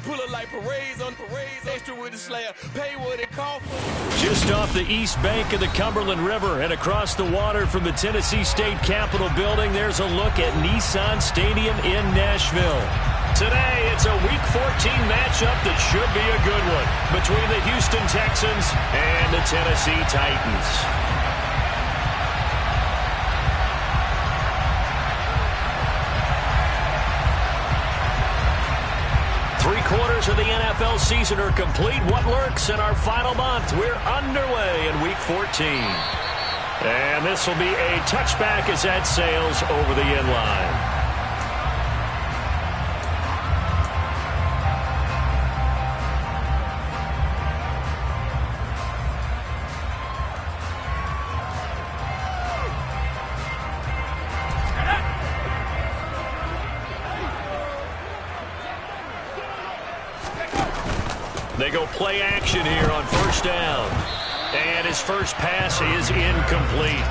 Pull up like parades on parades, extra with the slayer, pay what it costs. Just off the east bank of the Cumberland River and across the water from the Tennessee State Capitol building, there's a look at Nissan Stadium in Nashville. Today, it's a Week 14 matchup that should be a good one between the Houston Texans and the Tennessee Titans. Three-quarters of the NFL season are complete. What lurks in our final month? We're underway in Week 14. And this will be a touchback as that sails over the end line. They go play action here on first down. And his first pass is incomplete.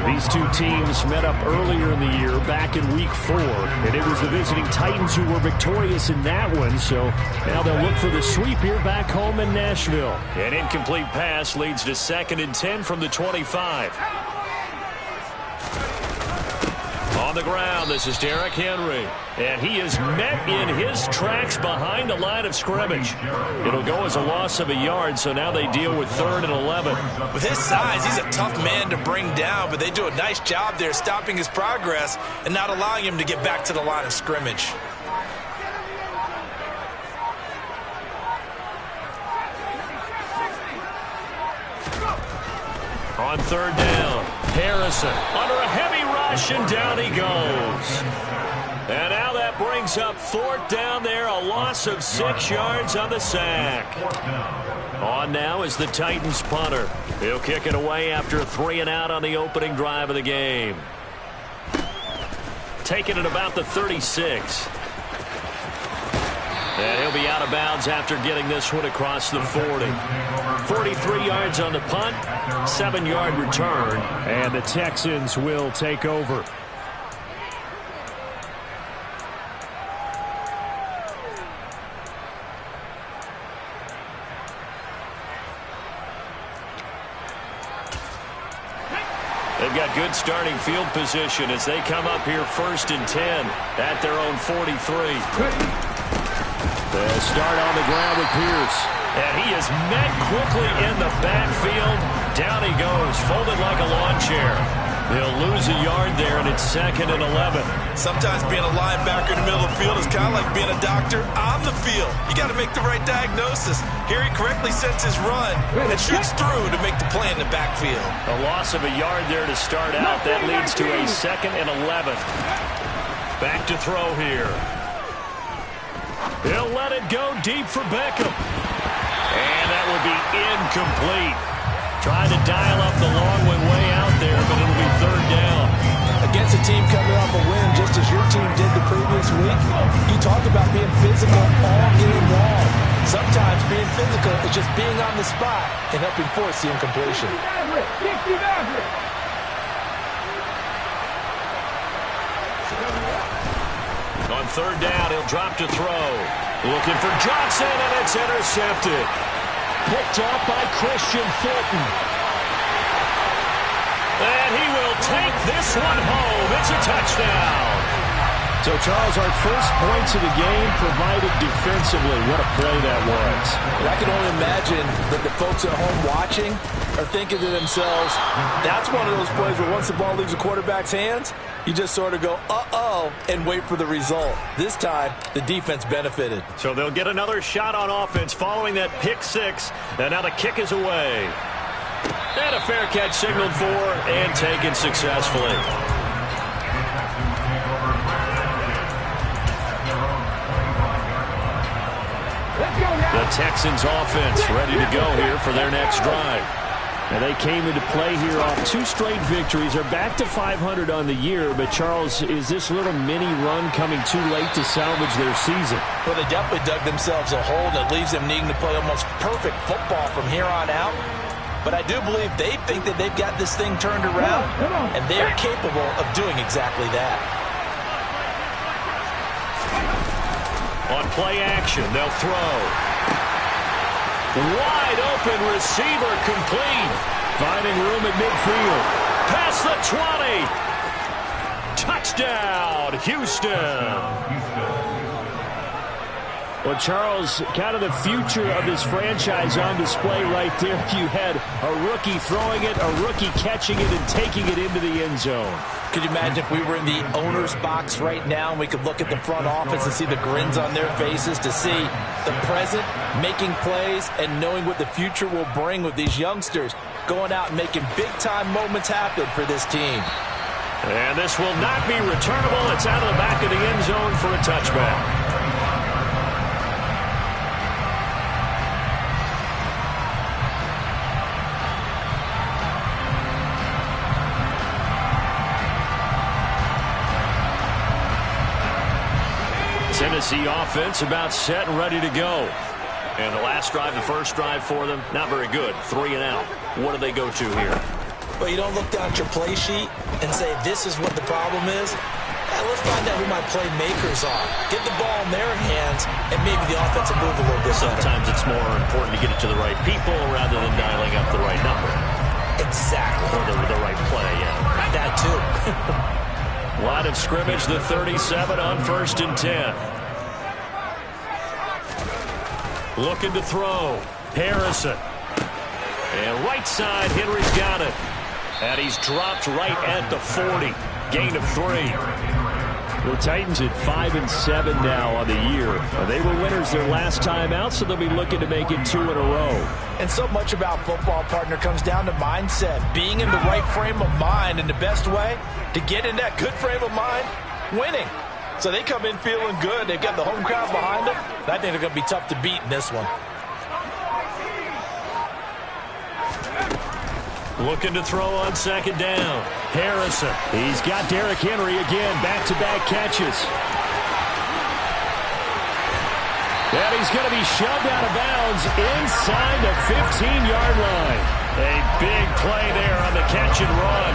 These two teams met up earlier in the year, back in Week 4. And it was the visiting Titans who were victorious in that one. So now they'll look for the sweep here back home in Nashville. An incomplete pass leads to 2nd and 10 from the 25. On the ground, this is Derrick Henry. And he is met in his tracks behind the line of scrimmage. It'll go as a loss of a yard, so now they deal with 3rd and 11. With his size, he's a tough man to bring down, but they do a nice job there stopping his progress and not allowing him to get back to the line of scrimmage. On 3rd down, Harrison under a heavy rush, and down he goes. And now that brings up 4th down there, a loss of 6 yards on the sack. On now is the Titans punter. He'll kick it away after a 3-and-out on the opening drive of the game. Taking it about the 36. And he'll be out of bounds after getting this one across the 40. 43 yards on the punt, 7-yard return, and the Texans will take over. They've got good starting field position as they come up here 1st and 10 at their own 43. They'll start on the ground with Pierce. And he is met quickly in the backfield. Down he goes, folded like a lawn chair. They'll lose a yard there, and it's 2nd and 11. Sometimes being a linebacker in the middle of the field is kind of like being a doctor on the field. You got to make the right diagnosis. Here he correctly sets his run and shoots through to make the play in the backfield. A loss of a yard there to start out. That leads to a 2nd and 11. Back to throw here. He'll let it go deep for Beckham. And that will be incomplete. Trying to dial up the long way out there, but it'll be 3rd down. Against a team coming off a win, just as your team did the previous week, you talked about being physical all game long. Sometimes being physical is just being on the spot and helping force the incompletion. On 3rd down, he'll drop to throw. Looking for Johnson, and it's intercepted. Picked off by Christian Fulton. And he will take this one home. It's a touchdown. So, Charles, our first points of the game provided defensively. What a play that was. And I can only imagine that the folks at home watching are thinking to themselves, that's one of those plays where once the ball leaves the quarterback's hands, you just sort of go, uh-oh, and wait for the result. This time, the defense benefited. So they'll get another shot on offense following that pick 6. And now the kick is away. And a fair catch signaled for and taken successfully. The Texans offense ready to go here for their next drive. And they came into play here off 2 straight victories. They're back to 500 on the year. But, Charles, is this little mini run coming too late to salvage their season? Well, they definitely dug themselves a hole that leaves them needing to play almost perfect football from here on out. But I do believe they think that they've got this thing turned around, and they're capable of doing exactly that. On play action, they'll throw. Wide open receiver complete. Finding room at midfield. Past the 20. Touchdown, Houston. Well, Charles, kind of the future of this franchise on display right there. You had a rookie throwing it, a rookie catching it, and taking it into the end zone. Could you imagine if we were in the owner's box right now and we could look at the front office and see the grins on their faces, to see the present making plays and knowing what the future will bring with these youngsters going out and making big-time moments happen for this team. And this will not be returnable. It's out of the back of the end zone for a touchback. Tennessee offense about set and ready to go. And the last drive, the first drive for them, not very good. 3 and out. What do they go to here? Well, you don't look down at your play sheet and say, this is what the problem is. Let's find out who my playmakers are. Get the ball in their hands, and maybe the offense will move a little bit better. Sometimes it's more important to get it to the right people rather than dialing up the right number. Exactly. Or the right play, yeah. That too. Line of scrimmage, the 37 on 1st and 10. Looking to throw. Harrison. And right side, Henry's got it. And he's dropped right at the 40. Gain of 3. The Titans at 5-7 now on the year. They were winners their last time out, so they'll be looking to make it 2 in a row. And so much about football, partner, comes down to mindset. Being in the right frame of mind, and the best way to get in that good frame of mind, winning. So they come in feeling good. They've got the home crowd behind them. I think they're going to be tough to beat in this one. Looking to throw on 2nd down. Harrison. He's got Derrick Henry again. Back-to-back catches. And he's going to be shoved out of bounds inside the 15-yard line. A big play there on the catch and run.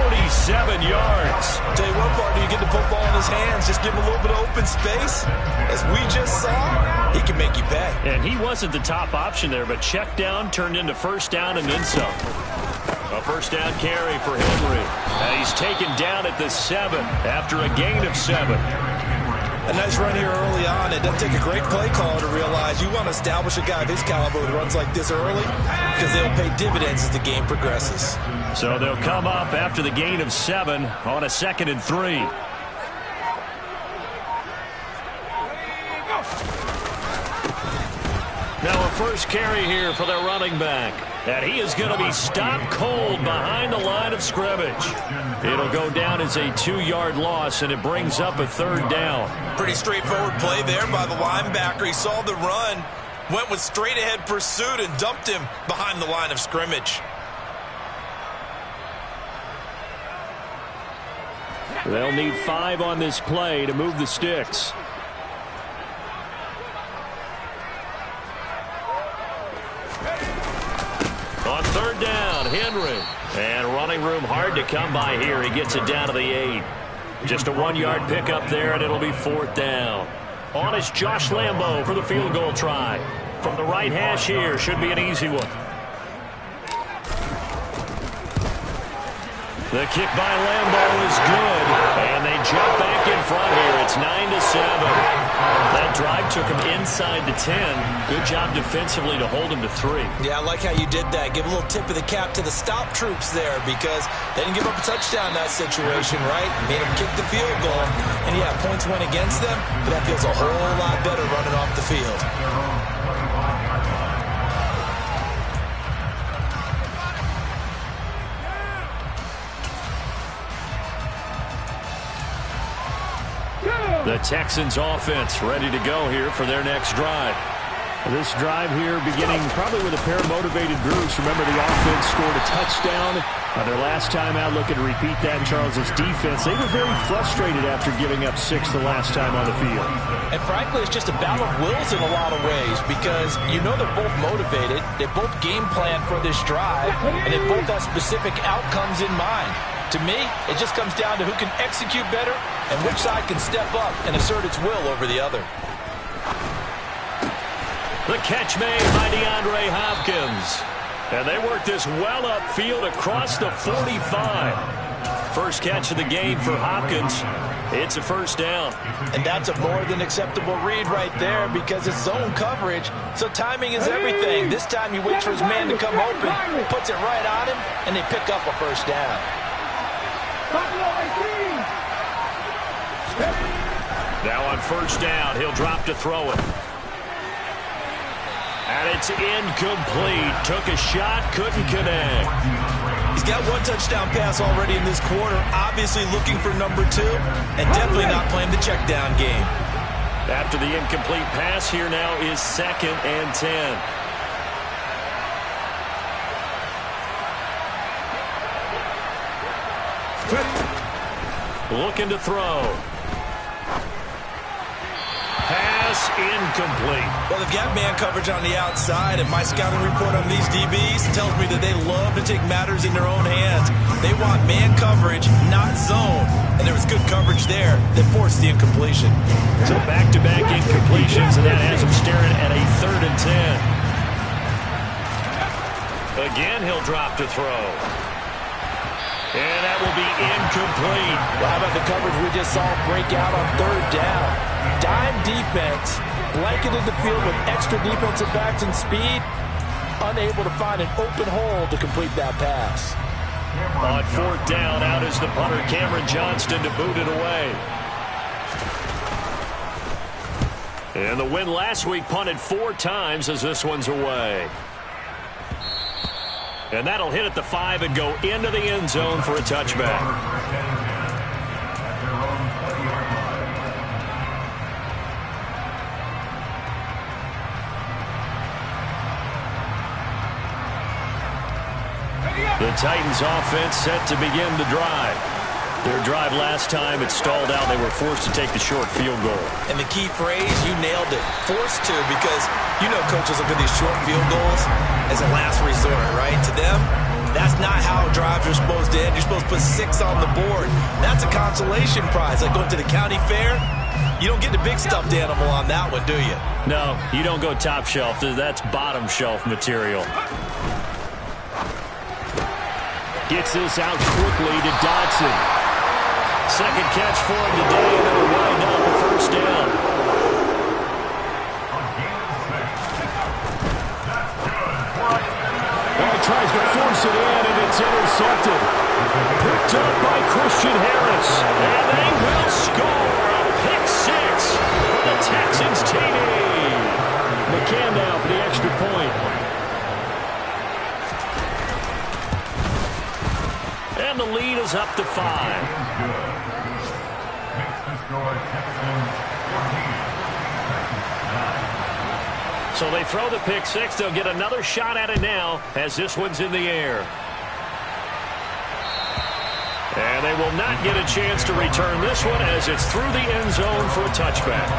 47 yards. Tell you what, partner, you get the football in his hands, just give him a little bit of open space. As we just saw, he can make you pay. And he wasn't the top option there, but check down turned into 1st down and then some. A 1st down carry for Henry. And he's taken down at the 7 after a gain of 7. A nice run here early on. It doesn't take a great play caller to realize you want to establish a guy of his caliber who runs like this early, because they'll pay dividends as the game progresses. So they'll come up after the gain of 7 on a 2nd and 3. Now a first carry here for their running back. And he is going to be stopped cold behind the line of scrimmage. It'll go down as a 2-yard loss, and it brings up a 3rd down. Pretty straightforward play there by the linebacker. He saw the run, went with straight-ahead pursuit, and dumped him behind the line of scrimmage. They'll need 5 on this play to move the sticks. On 3rd down, Henry. And running room hard to come by here. He gets it down to the 8. Just a 1-yard pickup there, and it'll be 4th down. On is Josh Lambo for the field goal try. From the right hash here, should be an easy one. The kick by Lambo is good, and they jump back in front here. It's 9-7. That drive took him inside the 10. Good job defensively to hold him to 3. Yeah, I like how you did that. Give a little tip of the cap to the stop troops there, because they didn't give up a touchdown in that situation, right? Made them kick the field goal. And yeah, points went against them, but that feels a whole lot better running off the field. The Texans offense ready to go here for their next drive. This drive here beginning probably with a pair of motivated groups. Remember, the offense scored a touchdown. Their last time out, looking to repeat that in Charles's defense. They were very frustrated after giving up 6 the last time on the field. And frankly, it's just a battle of wills in a lot of ways, because you know they're both motivated. They both game plan for this drive, and they both have specific outcomes in mind. To me, it just comes down to who can execute better and which side can step up and assert its will over the other. The catch made by DeAndre Hopkins. And they work this well upfield across the 45. First catch of the game for Hopkins. It's a first down. And that's a more than acceptable read right there because it's zone coverage, so timing is everything. This time he waits for his man to come open, puts it right on him, and they pick up a first down. Now on first down, he'll drop to throw it. And it's incomplete. Took a shot, couldn't connect. He's got one touchdown pass already in this quarter. Obviously looking for number 2, and definitely not playing the check down game. After the incomplete pass, here now is 2nd and 10. Looking to throw. Pass incomplete. Well, they've got man coverage on the outside, and my scouting report on these DBs tells me that they love to take matters in their own hands. They want man coverage, not zone. And there was good coverage there that forced the incompletion. So back-to-back incompletions, and that has them staring at a 3rd and 10. Again, he'll drop to throw. And that will be incomplete. Well, how about the coverage we just saw break out on 3rd down? Dime defense, blanketed the field with extra defensive backs and speed, unable to find an open hole to complete that pass. On 4th down, out is the punter, Cameron Johnston, to boot it away. And the win last week punted 4 times as this one's away. And that'll hit at the 5 and go into the end zone for a touchback. The Titans offense set to begin the drive. Their drive last time, it stalled out. They were forced to take the short field goal. And the key phrase, you nailed it, forced to, because you know coaches look at these short field goals as a last resort, right? To them, that's not how drives are supposed to end. You're supposed to put 6 on the board. That's a consolation prize. Like going to the county fair, you don't get the big stuffed animal on that one, do you? No, you don't go top shelf. That's bottom shelf material. Gets this out quickly to Dodson. Second catch for him today, and they'll wind up a first down. Well, he tries to force it in, and it's intercepted. Picked up by Christian Harris, and they will score a pick 6 for the Texans TD. McCann down for the extra point. And the lead is up to 5. So they throw the pick 6. They'll get another shot at it now as this one's in the air. And they will not get a chance to return this one as it's through the end zone for a touchback.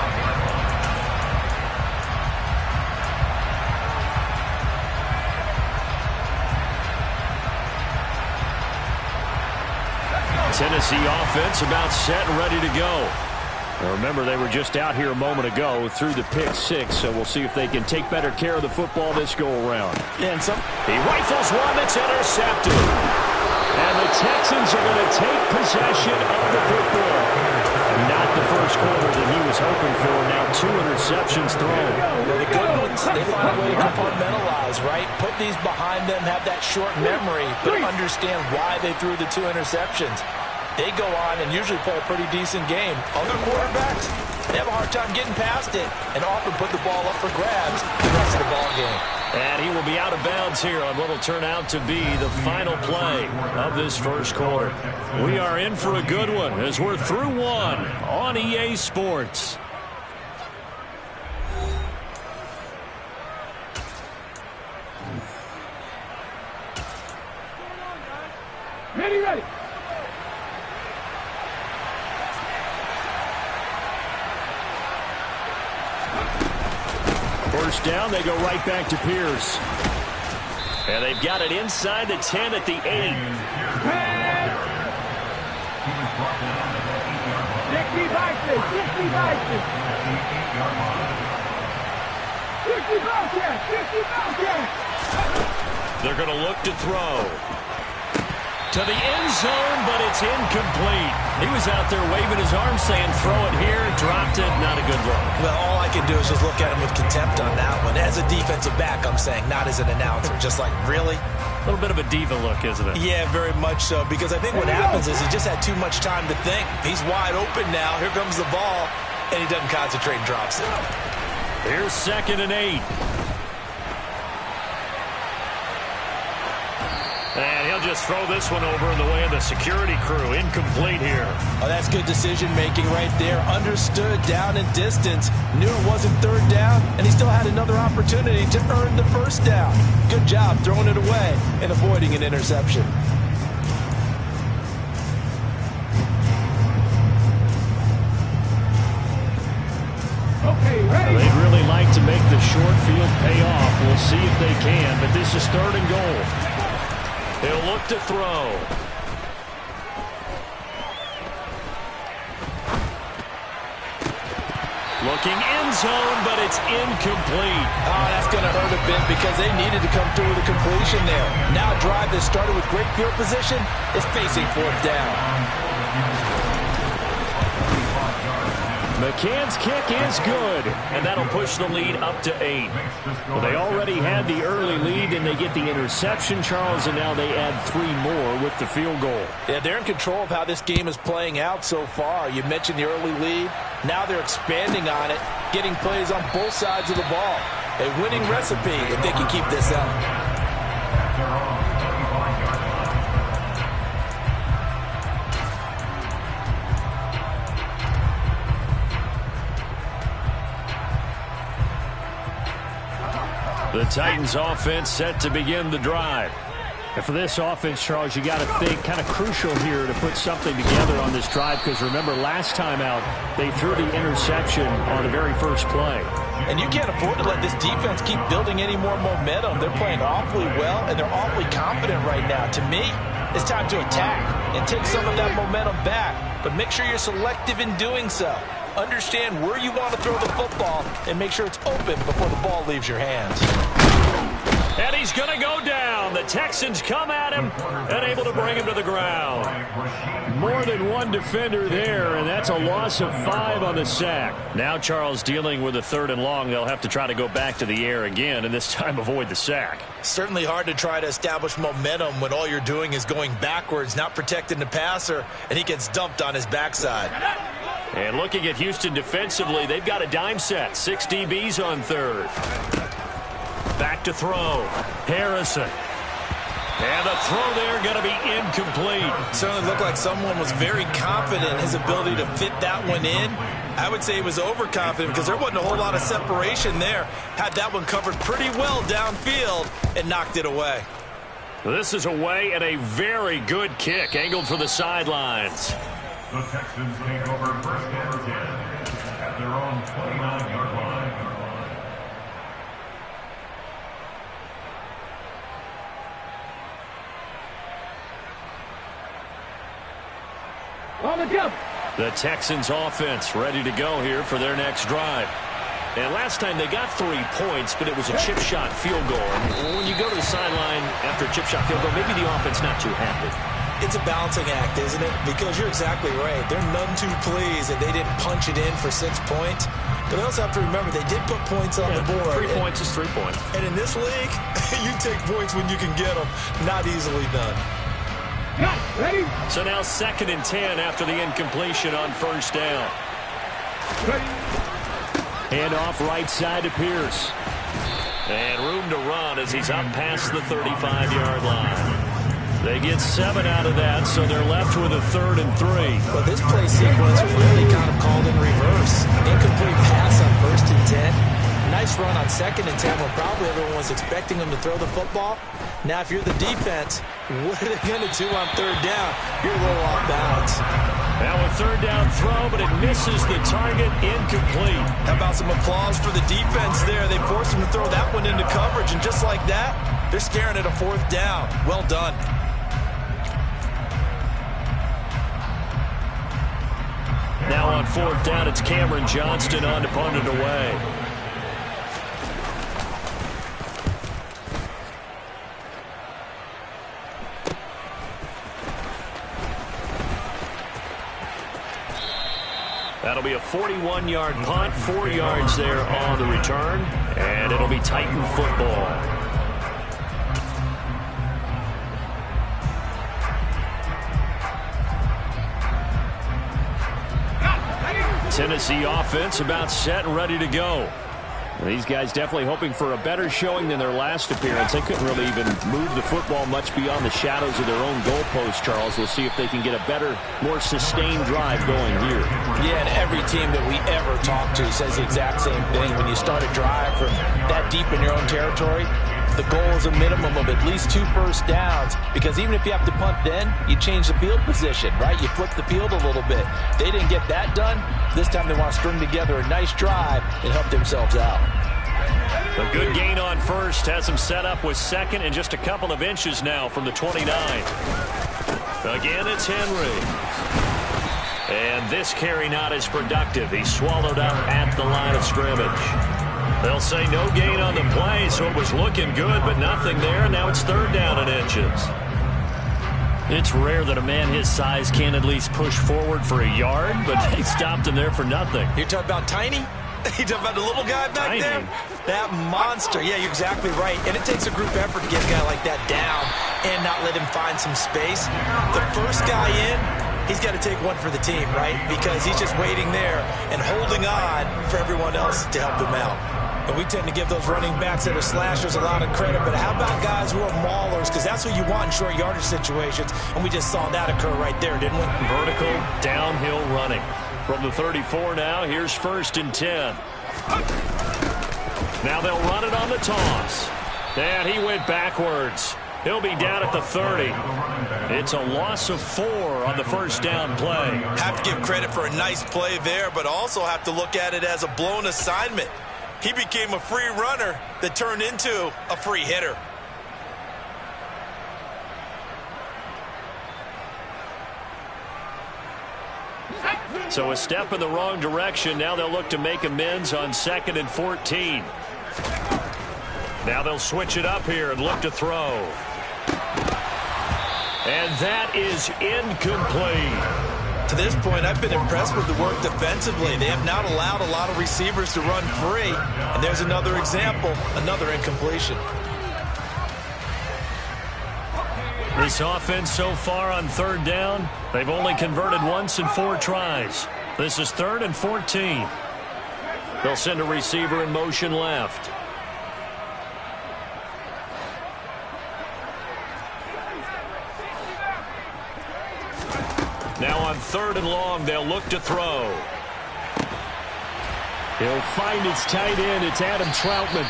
Tennessee offense about set and ready to go. Now remember, they were just out here a moment ago through the pick 6, so we'll see if they can take better care of the football this go-around. Yeah, and he rifles one that's intercepted. And the Texans are going to take possession of the football. Not the first quarter that he was hoping for. Now 2 interceptions thrown. Well, the good ones, they find a way to compartmentalize, right? Put these behind them, have that short memory, but understand why they threw the 2 interceptions. They go on and usually play a pretty decent game. Other quarterbacks, they have a hard time getting past it and often put the ball up for grabs the rest of the ball game. And he will be out of bounds here on what will turn out to be the final play of this first quarter. We are in for a good one as we're through 1 on EA Sports. Ready. First down, they go right back to Pierce. And they've got it inside the 10 at the 8. 60 boxes. They're going to look to throw. To the end zone, but it's incomplete. He was out there waving his arms saying, throw it here, dropped it, not a good look. Well, all I can do is just look at him with contempt on that one. As a defensive back, I'm saying, not as an announcer. Just like, really? A little bit of a diva look, isn't it? Yeah, very much so, because I think what happens is he just had too much time to think. He's wide open now. Here comes the ball, and he doesn't concentrate and drops it. Here's 2nd and 8. And he'll just throw this one over in the way of the security crew. Incomplete here. Oh, that's good decision-making right there. Understood down and distance. Knew it wasn't 3rd down, and he still had another opportunity to earn the 1st down. Good job throwing it away and avoiding an interception. Okay, ready? They'd really like to make the short field pay off. We'll see if they can, but this is 3rd and goal. He'll look to throw. Looking end zone, but it's incomplete. Oh, that's going to hurt a bit because they needed to come through with a completion there. Now a drive that started with great field position is facing 4th down. McCann's kick is good, and that'll push the lead up to 8. Well, they already had the early lead, and they get the interception, Charles, and now they add 3 more with the field goal. Yeah, they're in control of how this game is playing out so far. You mentioned the early lead. Now they're expanding on it, getting plays on both sides of the ball. A winning recipe if they can keep this up. The Titans offense set to begin the drive. And for this offense, Charles, you got to think kind of crucial here to put something together on this drive, because remember last time out they threw the interception on the very first play. And you can't afford to let this defense keep building any more momentum. They're playing awfully well, and they're awfully confident right now. To me, it's time to attack and take some of that momentum back, but make sure you're selective in doing so. Understand where you want to throw the football and make sure it's open before the ball leaves your hands. And he's going to go down. The Texans come at him and able to bring him to the ground. More than one defender there, and that's a loss of 5 on the sack. Now Charles dealing with a 3rd and long. They'll have to try to go back to the air again, and this time avoid the sack. Certainly hard to try to establish momentum when all you're doing is going backwards, not protecting the passer, and he gets dumped on his backside. And looking at Houston defensively, they've got a dime set. 6 DBs on 3rd. Back to throw. Harrison. And the throw there going to be incomplete. Certainly looked like someone was very confident in his ability to fit that one in. I would say he was overconfident because there wasn't a whole lot of separation there. Had that one covered pretty well downfield and knocked it away. This is away and a very good kick angled for the sidelines. The Texans take over 1st and 10 at their own 29-yard line. On the jump. The Texans offense ready to go here for their next drive. And last time they got 3 points, but it was a chip shot field goal. And when you go to the sideline after a chip shot field goal, maybe the offense not too happy. It's a balancing act, isn't it? Because you're exactly right. They're none too pleased that they didn't punch it in for 6 points. But they also have to remember they did put points on the board. 3 points is 3 points. And in this league, you take points when you can get them. Not easily done. Ready? So now 2nd and 10 after the incompletion on 1st down. Ready. Hand off right side to Pierce. And room to run as he's up past the 35-yard line. They get 7 out of that, so they're left with a 3rd and 3. Well, this play sequence was really kind of called in reverse. Incomplete pass on 1st and 10. Nice run on 2nd and 10 when probably everyone was expecting them to throw the football. Now, if you're the defense, what are they going to do on 3rd down? You're a little off balance. Now a 3rd down throw, but it misses the target. Incomplete. How about some applause for the defense there? They forced him to throw that one into coverage, and just like that, they're staring at a 4th down. Well done. Now on 4th down, it's Cameron Johnston on to punt it away. That'll be a 41-yard punt, 4 yards there on the return, and it'll be Titan football. Tennessee offense about set and ready to go. These guys definitely hoping for a better showing than their last appearance. They couldn't really even move the football much beyond the shadows of their own goalpost, Charles. We'll see if they can get a better, more sustained drive going here. Yeah, and every team that we ever talk to says the exact same thing. When you start a drive from that deep in your own territory, the goal is a minimum of at least 2 first downs, because even if you have to punt then, you change the field position, right? You flip the field a little bit. They didn't get that done. This time they want to string together a nice drive and help themselves out. A good gain on first has them set up with second and just a couple of inches now from the 29. Again, it's Henry. And this carry not as productive. He's swallowed up at the line of scrimmage. They'll say no gain on the play, so it was looking good, but nothing there. And now it's 3rd down and inches. It's rare that a man his size can at least push forward for a yard, but they stopped him there for nothing. You're talking about Tiny? You talking about the little guy back Tiny. there? That monster. Yeah, you're exactly right. And it takes a group effort to get a guy like that down and not let him find some space. The first guy in, he's got to take one for the team, right? Because he's just waiting there and holding on for everyone else to help him out. And we tend to give those running backs that are slashers a lot of credit, but how about guys who are maulers? Because that's what you want in short yardage situations, and we just saw that occur right there, didn't we? Vertical, downhill running. From the 34 now, here's 1st and 10. Now they'll run it on the toss. And he went backwards. He'll be down at the 30. It's a loss of 4 on the 1st down play. Have to give credit for a nice play there, but also have to look at it as a blown assignment. He became a free runner that turned into a free hitter. So a step in the wrong direction. Now they'll look to make amends on 2nd and 14. Now they'll switch it up here and look to throw. And that is incomplete. To this point, I've been impressed with the work defensively. They have not allowed a lot of receivers to run free. And there's another example, another incompletion. This offense so far on 3rd down, they've only converted once in 4 tries. This is 3rd and 14. They'll send a receiver in motion left. Now on 3rd and long, they'll look to throw. He'll find his tight end. It's Adam Troutman.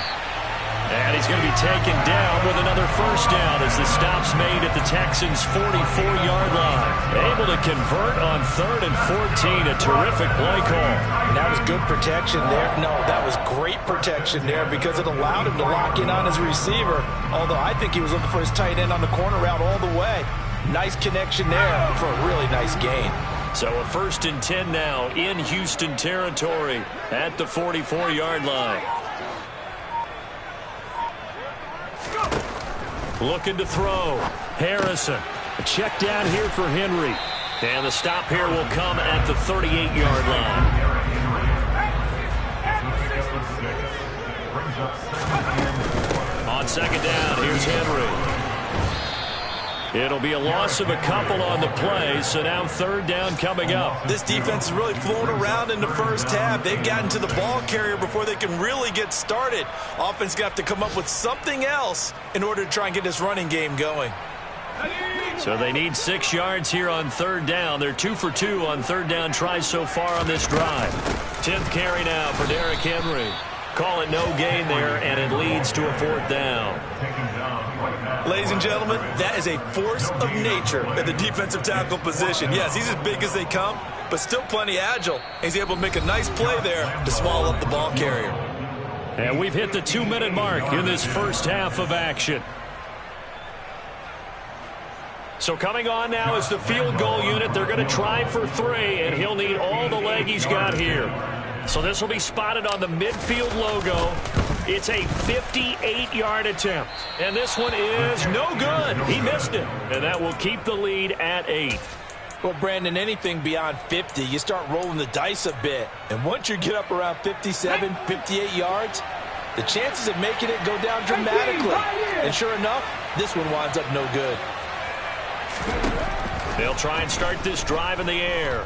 And he's going to be taken down with another 1st down as the stop's made at the Texans' 44-yard line. Able to convert on 3rd and 14. A terrific play call. And that was good protection there. No, that was great protection there because it allowed him to lock in on his receiver. Although I think he was looking for his tight end on the corner route all the way. Nice connection there for a really nice gain. So a 1st and 10 now in Houston territory at the 44-yard line. Looking to throw. Harrison. A check down here for Henry. And the stop here will come at the 38-yard line. On 2nd down, here's Henry. It'll be a loss of a couple on the play, so now 3rd down coming up. This defense is really flown around in the first half. They've gotten to the ball carrier before they can really get started. Offense got to come up with something else in order to try and get this running game going. So they need 6 yards here on 3rd down. They're 2 for 2 on 3rd down tries so far on this drive. 10th carry now for Derrick Henry. Call it no gain there, and it leads to a 4th down. Ladies and gentlemen, that is a force of nature at the defensive tackle position. Yes, he's as big as they come, but still plenty agile. He's able to make a nice play there to swallow up the ball carrier. And we've hit the 2-minute mark in this first half of action. So coming on now is the field goal unit. They're going to try for 3, and he'll need all the leg he's got here. So this will be spotted on the midfield logo. It's a 58-yard attempt. And this one is no good. He missed it. And that will keep the lead at 8. Well, Brandon, anything beyond 50, you start rolling the dice a bit. And once you get up around 57, 58 yards, the chances of making it go down dramatically. And sure enough, this one winds up no good. They'll try and start this drive in the air.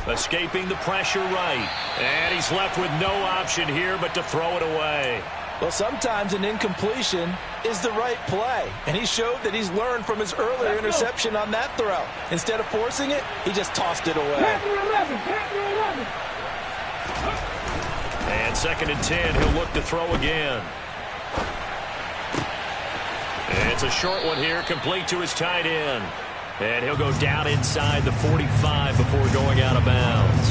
Escaping the pressure right. And he's left with no option here but to throw it away. Well, sometimes an incompletion is the right play. And he showed that he's learned from his earlier interception on that throw. Instead of forcing it, he just tossed it away. And 2nd and 10, he'll look to throw again. And it's a short one here, complete to his tight end. And he'll go down inside the 45 before going out of bounds.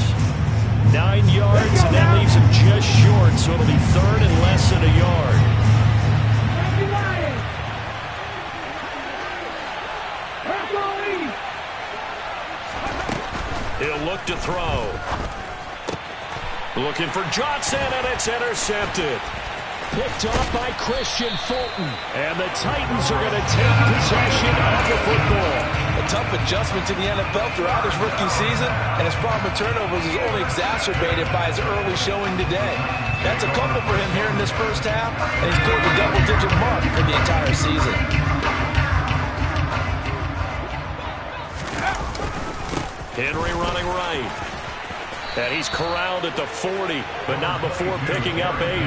9 yards, and that leaves him just short, so it'll be 3rd and less than a yard. He'll look to throw. Looking for Johnson, and it's intercepted. Picked off by Christian Fulton. And the Titans are going to take possession of the football. A tough adjustment to the NFL throughout his rookie season, and his problem with turnovers is only exacerbated by his early showing today. That's a couple for him here in this first half, and he's scored the double-digit mark for the entire season. Henry running right. And he's corralled at the 40, but not before picking up 8.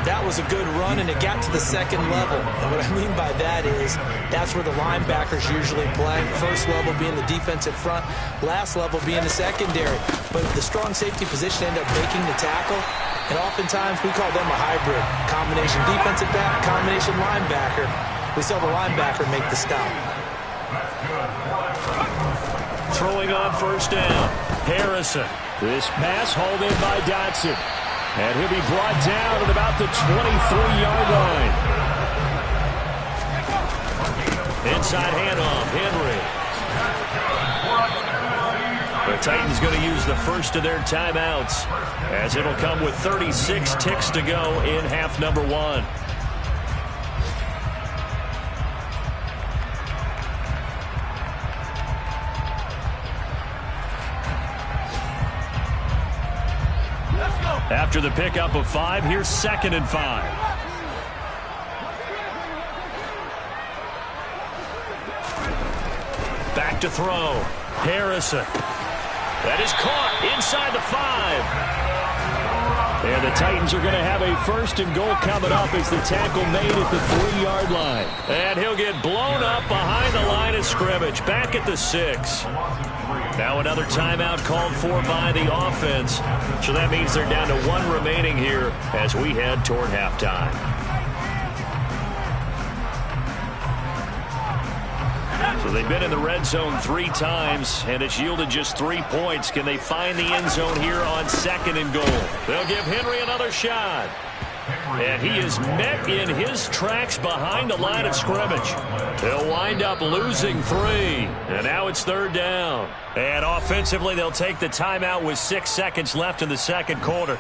That was a good run, and it got to the 2nd level. And what I mean by that is that's where the linebackers usually play. First level being the defensive front, last level being the secondary. But the strong safety position ended up making the tackle, and oftentimes we call them a hybrid. Combination defensive back, combination linebacker. We saw the linebacker make the stop. Throwing on 1st down. Harrison. This pass hauled in by Dotson. And he'll be brought down at about the 23-yard line. Inside handoff, Henry. The Titans going to use the first of their timeouts, as it'll come with 36 ticks to go in half number 1. After the pickup of 5, here's 2nd and 5. Back to throw. Harrison. That is caught inside the 5. And the Titans are going to have a 1st and goal coming up as the tackle made at the 3-yard line. And he'll get blown up behind the line of scrimmage. Back at the 6. Now another timeout called for by the offense. So that means they're down to 1 remaining here as we head toward halftime. So they've been in the red zone 3 times, and it's yielded just 3 points. Can they find the end zone here on 2nd and goal? They'll give Henry another shot. And he is met in his tracks behind the line of scrimmage. He'll wind up losing 3. And now it's 3rd down. And offensively, they'll take the timeout with 6 seconds left in the 2nd quarter.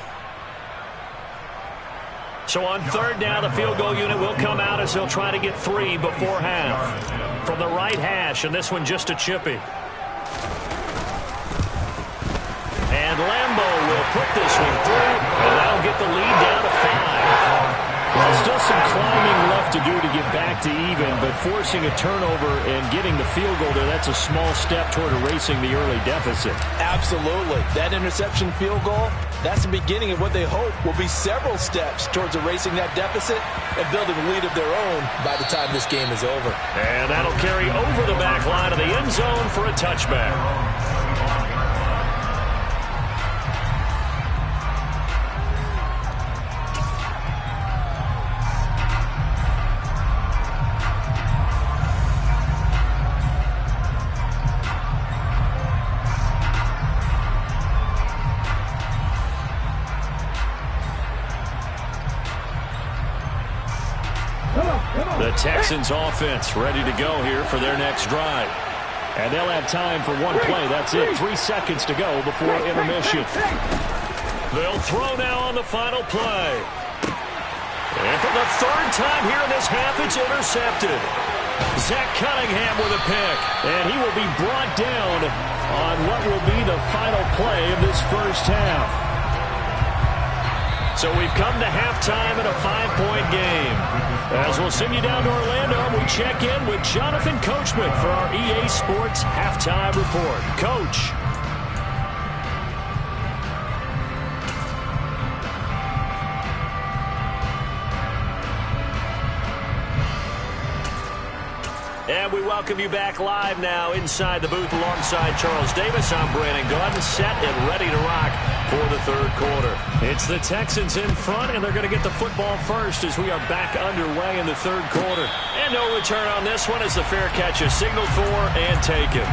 So on 3rd down, the field goal unit will come out as they'll try to get 3 before half. From the right hash, and this one just a chippy. And Lambo will put this one through, and that'll get the lead down to 5. Well, still some climbing left to do to get back to even, but forcing a turnover and getting the field goal there, that's a small step toward erasing the early deficit. Absolutely. That interception field goal, that's the beginning of what they hope will be several steps towards erasing that deficit and building a lead of their own by the time this game is over. And that'll carry over the back line of the end zone for a touchback. The Texans offense ready to go here for their next drive. And they'll have time for 1 play. That's it. 3 seconds to go before intermission. They'll throw now on the final play. And for the 3rd time here in this half, it's intercepted. Zach Cunningham with a pick, and he will be brought down on what will be the final play of this first half. So we've come to halftime in a 5-point game. As we'll send you down to Orlando, we check in with Jonathan Coachman for our EA Sports Halftime Report. Coach. And we welcome you back live now inside the booth alongside Charles Davis. I'm Brandon Gaudin, set and ready to rock for the third quarter. It's the Texans in front, and they're going to get the football first as we are back underway in the third quarter. And no return on this one as the fair catch is signaled for and taken.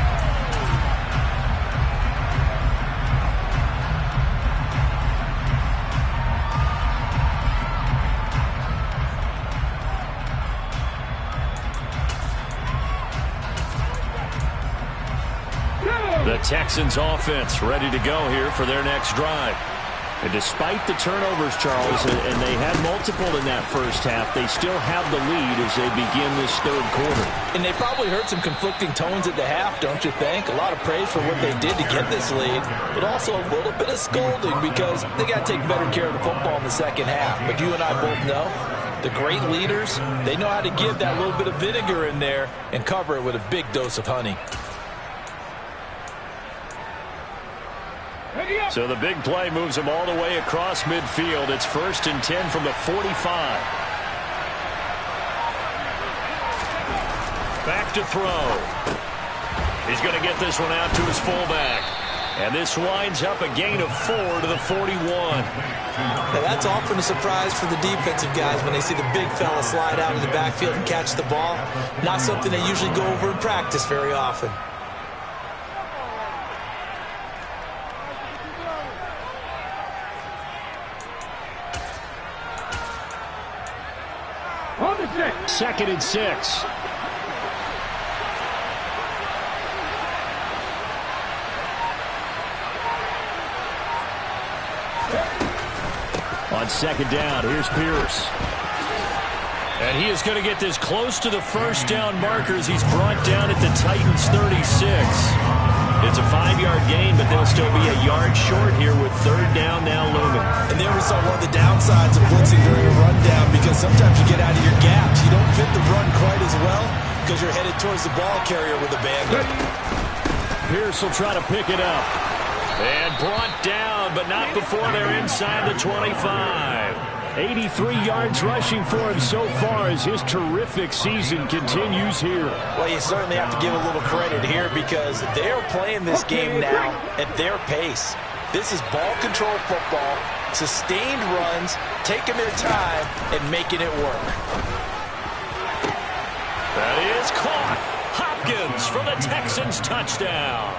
The Texans offense ready to go here for their next drive. And despite the turnovers, Charles, and they had multiple in that first half, they still have the lead as they begin this third quarter. And they probably heard some conflicting tones at the half, don't you think? A lot of praise for what they did to get this lead, but also a little bit of scolding because they got to take better care of the football in the second half. But you and I both know the great leaders, they know how to give that little bit of vinegar in there and cover it with a big dose of honey. So the big play moves them all the way across midfield. It's 1st and 10 from the 45. Back to throw. He's going to get this one out to his fullback. And this winds up a gain of 4 to the 41. Now that's often a surprise for the defensive guys when they see the big fella slide out of the backfield and catch the ball. Not something they usually go over in practice very often. Second and 6. On second down, here's Pierce. And he is going to get this close to the first down markers. He's brought down at the Titans 36. It's a 5-yard gain, but they'll still be a yard short here with third down now looming. And there we saw one of the downsides of blitzing during a rundown because sometimes you get out of your gaps. You don't fit the run quite as well because you're headed towards the ball carrier with abandon. Pierce will try to pick it up. And brought down, but not before they're inside the 25. 83 yards rushing for him so far as his terrific season continues here. Well, you certainly have to give a little credit here because they're playing this game now at their pace. This is ball control football, sustained runs, taking their time, and making it work. That is caught. Hopkins for the Texans touchdown.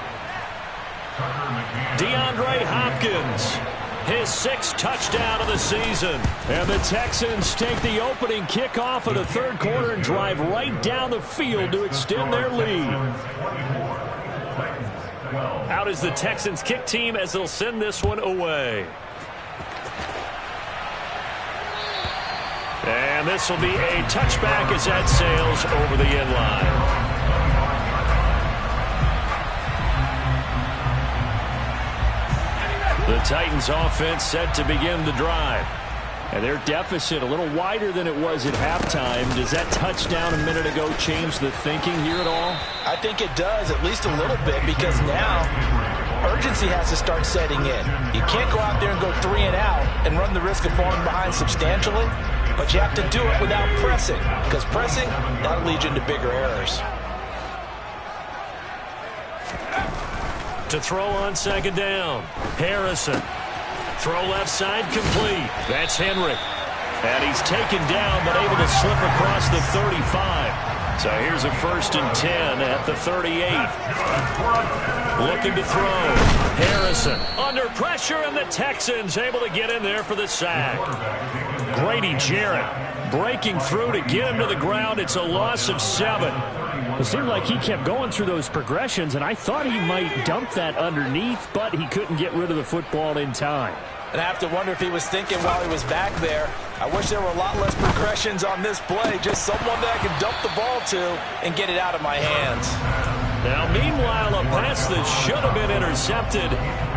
DeAndre Hopkins, his 6th touchdown of the season. And the Texans take the opening kickoff of the third quarter and drive right down the field to extend their lead. Out is the Texans kick team as they'll send this one away. And this will be a touchback as that sails over the end line. The Titans offense set to begin the drive. And their deficit a little wider than it was at halftime. Does that touchdown a minute ago change the thinking here at all? I think it does, at least a little bit, because now urgency has to start setting in. You can't go out there and go 3 and out and run the risk of falling behind substantially, but you have to do it without pressing, because pressing, that'll lead you into bigger errors. To throw on second down, Harrison. Throw left side complete. That's Henry. And he's taken down but able to slip across the 35. So here's a 1st and 10 at the 38. Looking to throw. Harrison under pressure, and the Texans able to get in there for the sack. Grady Jarrett breaking through to get him to the ground. It's a loss of 7. It seemed like he kept going through those progressions, and I thought he might dump that underneath, but he couldn't get rid of the football in time. And I have to wonder if he was thinking while he was back there, I wish there were a lot less progressions on this play, just someone that I can dump the ball to and get it out of my hands. Now, meanwhile, a pass that should have been intercepted,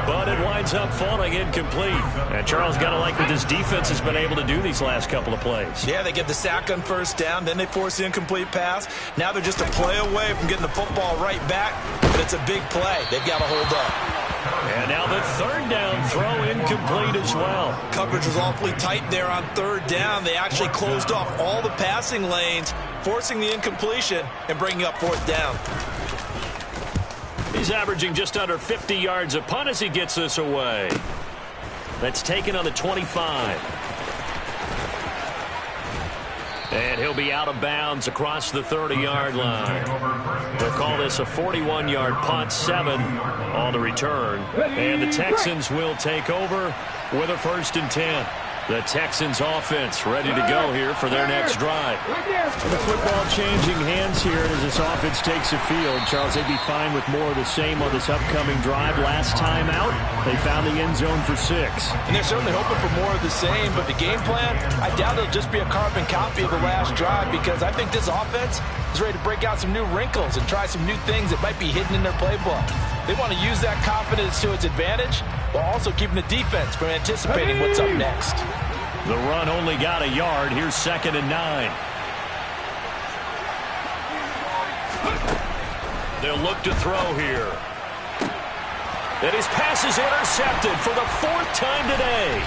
but it winds up falling incomplete. And Charles, got to like what this defense has been able to do these last couple of plays. Yeah, they get the sack on first down, then they force the incomplete pass. Now they're just a play away from getting the football right back, but it's a big play. They've got to hold up. And now the third down throw incomplete as well. Coverage was awfully tight there on third down. They actually closed off all the passing lanes, forcing the incompletion and bringing up fourth down. He's averaging just under 50 yards a punt as he gets this away. That's taken on the 25. And he'll be out of bounds across the 30-yard line. They'll call this a 41-yard punt, 7 on the return. And the Texans will take over with a 1st and 10. The Texans offense ready to go here for their next drive. The football changing hands here as this offense takes the field. Charles, they'd be fine with more of the same on this upcoming drive. Last time out, they found the end zone for 6. And they're certainly hoping for more of the same, but the game plan, I doubt it'll just be a carbon copy of the last drive, because I think this offense is ready to break out some new wrinkles and try some new things that might be hidden in their playbook. They want to use that confidence to its advantage while also keeping the defense from anticipating what's up next. The run only got a yard. Here's 2nd and 9. They'll look to throw here. And his pass is intercepted for the 4th time today.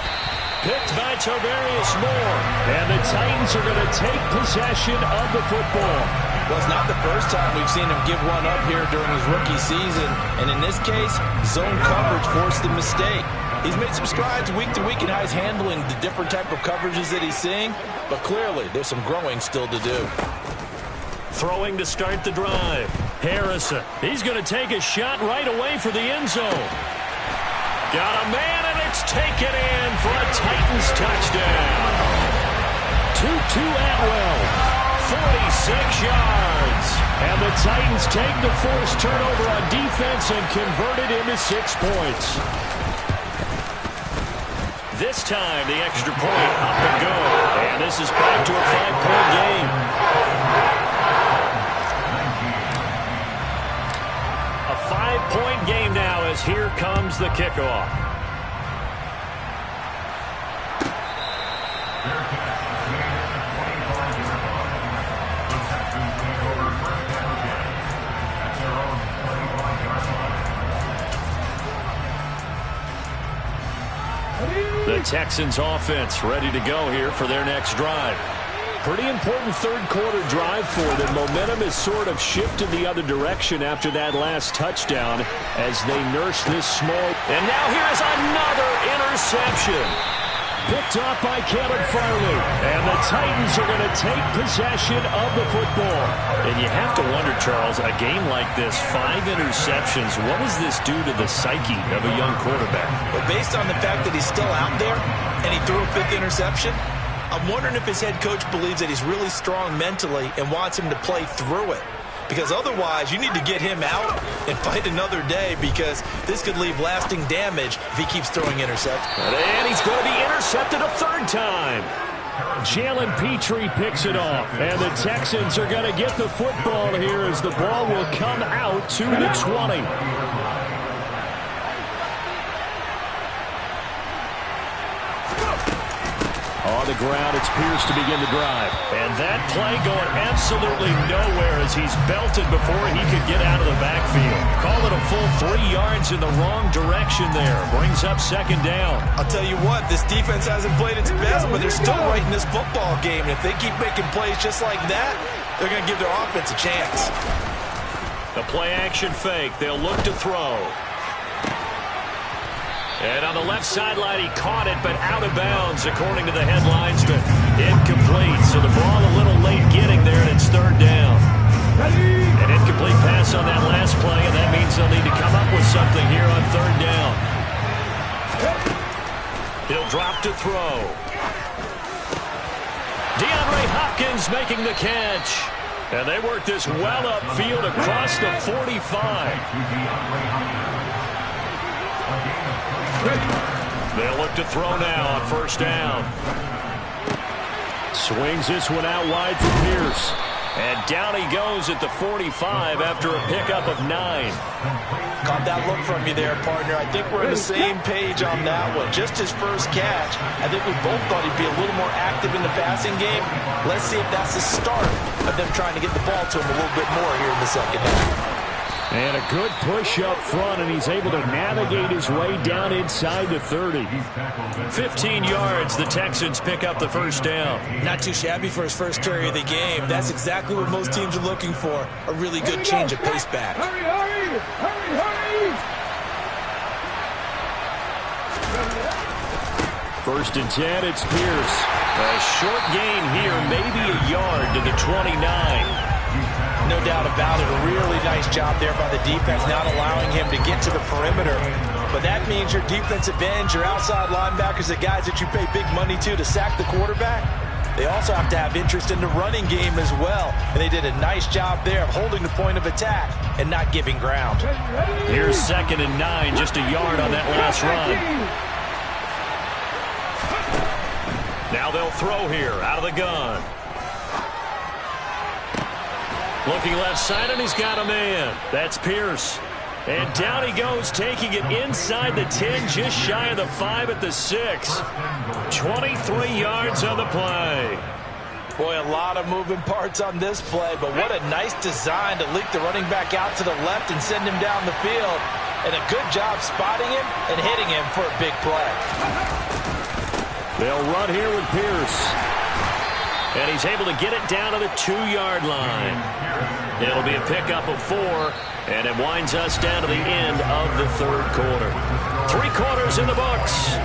Picked by Tarvarius Moore. And the Titans are going to take possession of the football. Well, it's not the first time we've seen him give one up here during his rookie season. And in this case, zone coverage forced the mistake. He's made some strides week to week in how he's handling the different type of coverages that he's seeing. But clearly, there's some growing still to do. Throwing to start the drive. Harrison. He's going to take a shot right away for the end zone. Got a man, and it's taken in for a Titans touchdown. Tutu Atwell, 46 yards. And the Titans take the forced turnover on defense and convert it into 6 points. This time, the extra point up and go. And this is back to a 5-point game. A 5-point game now as here comes the kickoff. The Texans offense ready to go here for their next drive. Pretty important third-quarter drive for them. Momentum has sort of shifted the other direction after that last touchdown as they nurse this small. And now here is another interception. Picked off by Caleb Farley. And the Titans are going to take possession of the football. And you have to wonder, Charles, a game like this, 5 interceptions, what does this do to the psyche of a young quarterback? But based on the fact that he's still out there and he threw a 5th interception, I'm wondering if his head coach believes that he's really strong mentally and wants him to play through it. Because otherwise, you need to get him out and fight another day, because this could leave lasting damage if he keeps throwing interceptions. And he's going to be intercepted a 3rd time. Jalen Petrie picks it off. And the Texans are going to get the football here as the ball will come out to the 20. On the ground, it's Pierce to begin the drive. And that play going absolutely nowhere as he's belted before he could get out of the backfield. Call it a full 3 yards in the wrong direction there. Brings up 2nd down. I'll tell you what, this defense hasn't played its best, but they're still right in this football game. And if they keep making plays just like that, they're going to give their offense a chance. The play-action fake. They'll look to throw. And on the left sideline, he caught it, but out of bounds, according to the headlines. But incomplete, so the ball a little late getting there, and it's 3rd down. An incomplete pass on that last play, and that means they'll need to come up with something here on 3rd down. He'll drop to throw. DeAndre Hopkins making the catch. And they work this well upfield across the 45. They'll look to throw now on first down. Swings this one out wide for Pierce. And down he goes at the 45 after a pickup of 9. Caught that look from you there, partner. I think we're on the same page on that one. Just his first catch. I think we both thought he'd be a little more active in the passing game. Let's see if that's the start of them trying to get the ball to him a little bit more here in the second half. And a good push up front, and he's able to navigate his way down inside the 30. 15 yards, the Texans pick up the first down. Not too shabby for his first carry of the game. That's exactly what most teams are looking for, a really good change of pace back. Hurry, hurry, hurry, hurry. First and 10, it's Pierce. A short gain here, maybe a yard to the 29. No doubt about it. A really nice job there by the defense, not allowing him to get to the perimeter. But that means your defensive ends, your outside linebackers, the guys that you pay big money to sack the quarterback, they also have to have interest in the running game as well. And they did a nice job there of holding the point of attack and not giving ground. Here's 2nd and 9, just a yard on that last run. Now they'll throw here out of the gun. Looking left side, and he's got a man. That's Pierce. And down he goes, taking it inside the 10, just shy of the 5 at the 6. 23 yards on the play. Boy, a lot of moving parts on this play, but what a nice design to leak the running back out to the left and send him down the field. And a good job spotting him and hitting him for a big play. They'll run here with Pierce. And he's able to get it down to the 2-yard line. It'll be a pickup of 4, and it winds us down to the end of the third quarter. 3 quarters in the books.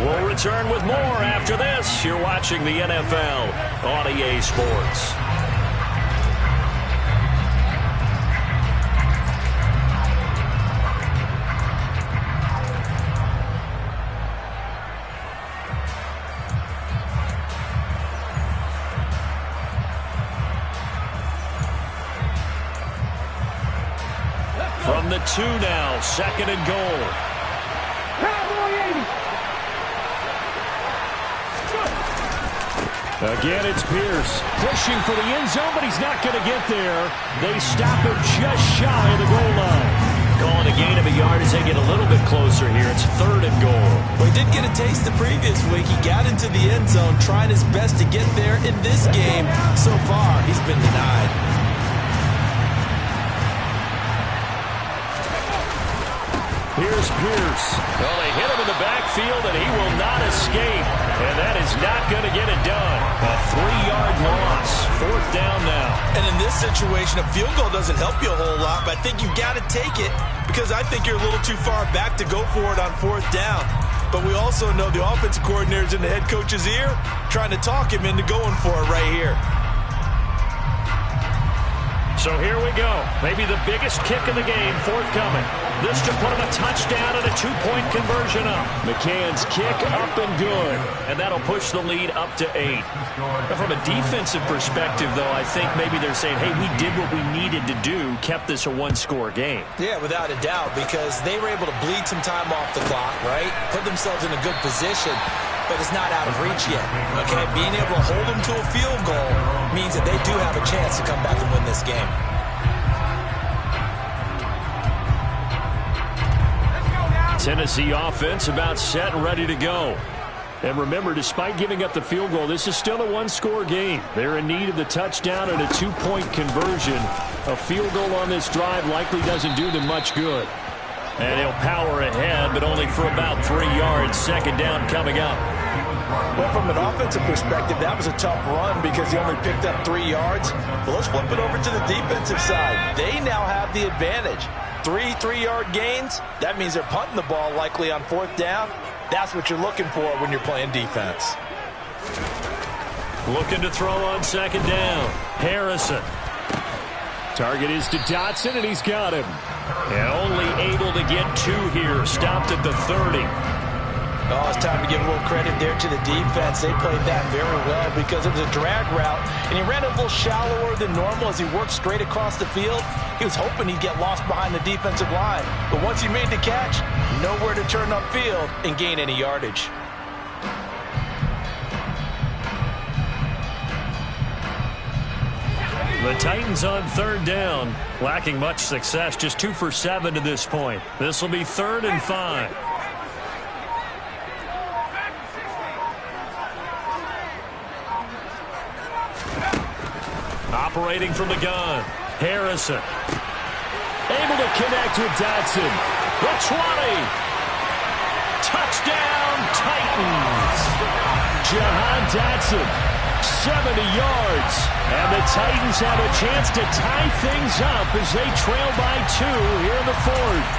We'll return with more after this. You're watching the NFL on EA Sports. From the 2 now, 2nd and goal. Again, it's Pierce pushing for the end zone, but he's not going to get there. They stop him just shy of the goal line. Calling a gain of a yard as they get a little bit closer here. It's 3rd and goal. Well, he did get a taste the previous week. He got into the end zone, trying his best to get there. In this game, so far, he's been denied. Here's Pierce. Well, they hit him in the backfield, and he will not escape. And that is not going to get it done. A 3-yard loss. 4th down now. And in this situation, a field goal doesn't help you a whole lot, but I think you've got to take it because I think you're a little too far back to go for it on 4th down. But we also know the offensive coordinator's in the head coach's ear, trying to talk him into going for it right here. So here we go. Maybe the biggest kick of the game forthcoming. This to put him a touchdown and a 2-point conversion up. McCann's kick up and good. And that'll push the lead up to 8. Now, from a defensive perspective, though, I think maybe they're saying, hey, we did what we needed to do, kept this a 1-score game. Yeah, without a doubt, because they were able to bleed some time off the clock, right? Put themselves in a good position, but it's not out of reach yet. Okay, being able to hold them to a field goal means that they do have a chance to come back and win this game. Tennessee offense about set and ready to go. And remember, despite giving up the field goal, this is still a 1-score game. They're in need of the touchdown and a 2-point conversion. A field goal on this drive likely doesn't do them much good. And he'll power ahead, but only for about 3 yards. 2nd down coming up. Well, from an offensive perspective, that was a tough run because he only picked up 3 yards. But let's flip it over to the defensive side. They now have the advantage. 3 3-yard gains, that means they're punting the ball likely on 4th down. That's what you're looking for when you're playing defense. Looking to throw on 2nd down. Harrison. Target is to Dotson, and he's got him. And only able to get 2 here. Stopped at the 30. Oh, it's time to give a little credit there to the defense. They played that very well because it was a drag route, and he ran a little shallower than normal as he worked straight across the field. He was hoping he'd get lost behind the defensive line, but once he made the catch, nowhere to turn upfield and gain any yardage. The Titans on third down, lacking much success, just 2 for 7 to this point. This will be 3rd and 5. Operating from the gun, Harrison. Able to connect with Dotson. The 20. Touchdown, Titans. Jahan Dotson, 70 yards. And the Titans have a chance to tie things up as they trail by 2 here in the 4th.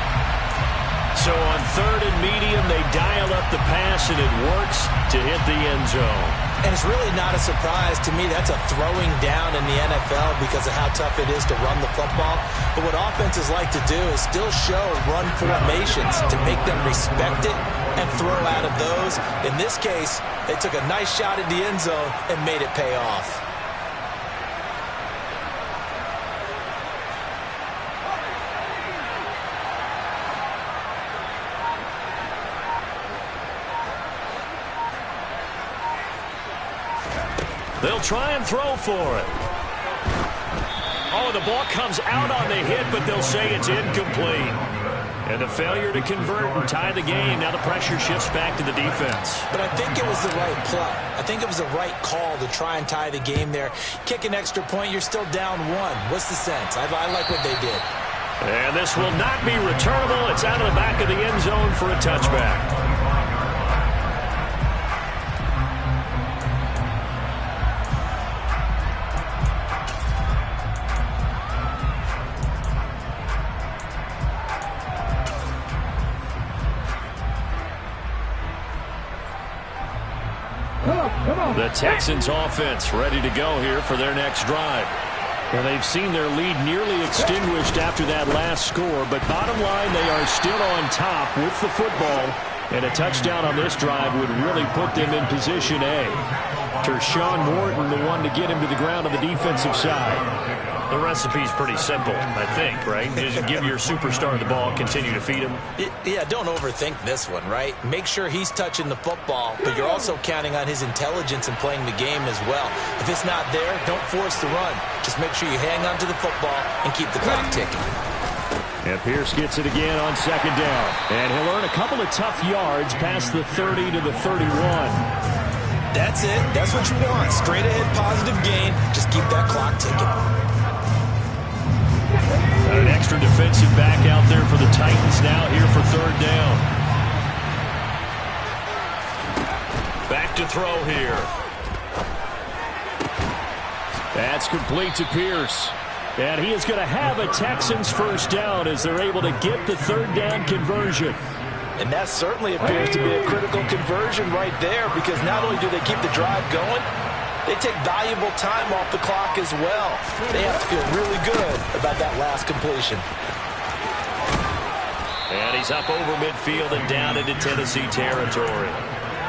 So on 3rd and medium, they dial up the pass, and it works to hit the end zone. And it's really not a surprise to me. That's a throwing down in the NFL because of how tough it is to run the football. But what offenses like to do is still show run formations to make them respect it and throw out of those. In this case, they took a nice shot at the end zone and made it pay off. They'll try and throw for it. Oh, the ball comes out on the hit, but they'll say it's incomplete. And the failure to convert and tie the game. Now the pressure shifts back to the defense. But I think it was the right play. I think it was the right call to try and tie the game there. Kick an extra point, you're still down 1. What's the sense? I like what they did. And this will not be returnable. It's out of the back of the end zone for a touchback. The Texans offense ready to go here for their next drive. Well, they've seen their lead nearly extinguished after that last score, but bottom line, they are still on top with the football, and a touchdown on this drive would really put them in position A. Tershawn Morton, the one to get him to the ground on the defensive side. The recipe's pretty simple, I think, right? Just give your superstar the ball, continue to feed him. Yeah, don't overthink this one, right? Make sure he's touching the football, but you're also counting on his intelligence in playing the game as well. If it's not there, don't force the run. Just make sure you hang on to the football and keep the clock ticking. And Pierce gets it again on 2nd down. And he'll earn a couple of tough yards past the 30 to the 31. That's it. That's what you want. Straight ahead positive gain. Just keep that clock ticking. An extra defensive back out there for the Titans now here for 3rd down. Back to throw here. That's complete to Pierce. And he is going to have a Texans 1st down as they're able to get the 3rd down conversion. And that certainly appears to be a critical conversion right there because not only do they keep the drive going, they take valuable time off the clock as well. They have to feel really good about that last completion. And he's up over midfield and down into Tennessee territory.